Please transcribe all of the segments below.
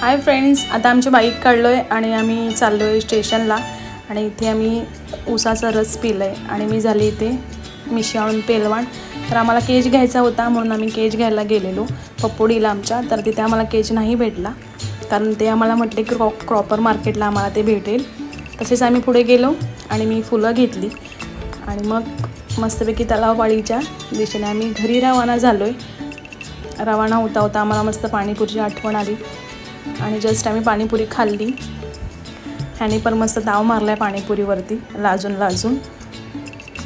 Hi friends, आता आमची bike काढलो आहे आणि आम्ही चाललो आहे स्टेशनला. आणि इथे आम्ही ऊसाचा रस पिलं आहे आणि मी झाली इथे मिशाळून पेलवाण. तर आम्हाला केज घ्यायचा होता म्हणून आम्ही केज घ्यायला गेलेलो पप्पोडीला आमच्या. तर तिथे आम्हाला केज नाही भेटला, कारण ते आम्हाला म्हटले की क्रॉपर मार्केटला आम्हाला ते भेटेल. तसेच आम्ही पुढे गेलो आणि मी फुलं घेतली आणि मग मस्तपैकी तलाववाडीच्या दिशेने आम्ही घरी रवाना झालो आहे. रवाना होता होता आम्हाला मस्त पाणीपुरीची आठवण आली आणि जस्ट आम्ही पाणीपुरी खाल्ली. ह्याने पण मस्त ताव मारला आहे पाणीपुरीवरती लाजून.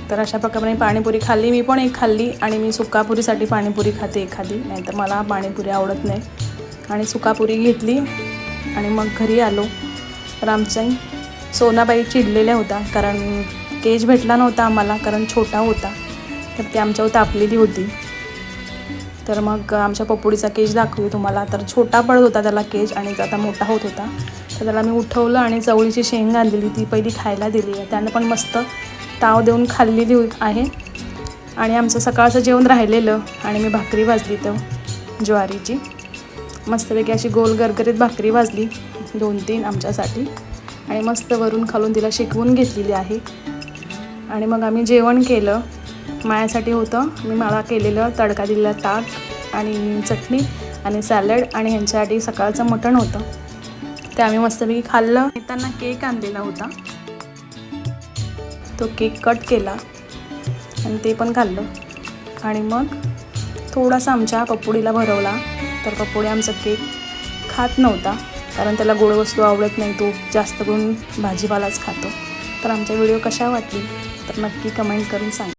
तर अशा प्रकारे पाणीपुरी खाल्ली, मी पण एक खाल्ली आणि मी सुकापुरीसाठी पाणीपुरी खाते एखादी, नाहीतर मला पाणीपुरी आवडत नाही. आणि सुकापुरी घेतली आणि मग घरी आलो. तर आमच्या सोनाबाई चिडलेल्या होत्या कारण केज भेटला नव्हता आम्हाला, कारण छोटा होता. तर ती आमच्यावर तापलेली होती. तर मग आमच्या पप्पोडीचा केज दाखवू तुम्हाला. तर छोटा पडत होता त्याला केज आणि आता मोठा होत होता. तर त्याला मी उठवलं आणि चवळीची शेंग आणलेली ती पहिली खायला दिली आहे. त्यानं पण मस्त ताव देऊन खाल्लेली आहे. आणि आमचं सकाळचं जेवण राहिलेलं आणि मी भाकरी भाजली तर ज्वारीची मस्तपैकी अशी गोल गरगरीत भाकरी भाजली 2-3 आमच्यासाठी आणि मस्त वरून खालून तिला शेकवून घेतलेली आहे. आणि मग आम्ही जेवण केलं. माझ्यासाठी होतं, मी मला केलेलं तडका दिलेला ताक आणि चटणी आणि सॅलड, आणि ह्यांच्यासाठी सकाळचं मटण होतं. ते आम्ही मस्तपैकी खाल्लं. येताना केक आणलेला होता, तो केक कट केला आणि ते पण खाल्लं. आणि मग थोडासा आमच्या पप्पोडीला भरवला. तर पप्पोडी आमचा केक खात नव्हता कारण त्याला गोड वस्तू आवडत नाही, तो जास्त करून भाजीपालाच खातो. तर आमच्या व्हिडिओ कशा वाटली तर नक्की कमेंट करून सांगा.